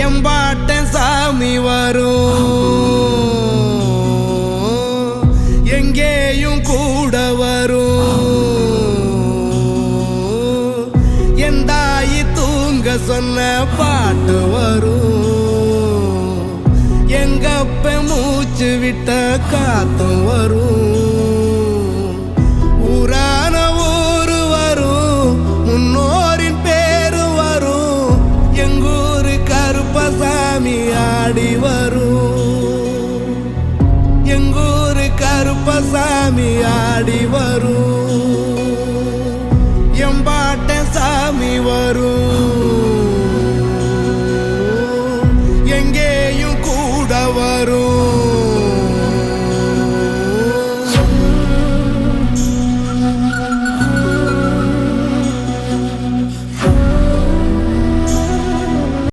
எம்பாட்ட சாமி வரும், எங்கேயும் கூட வரும். என் தாயி தூங்க சொன்ன பாட்டு வரும், எங்கப்ப மூச்சு விட்ட காத்தும் வரும். ஊரான ஊரு வரும், முன்னோரின் பேரு வரும். எங்கூரு கருப்பசாமி ஆடி வரும், எங்கூரு கருப்பசாமி ஆடி வரும்.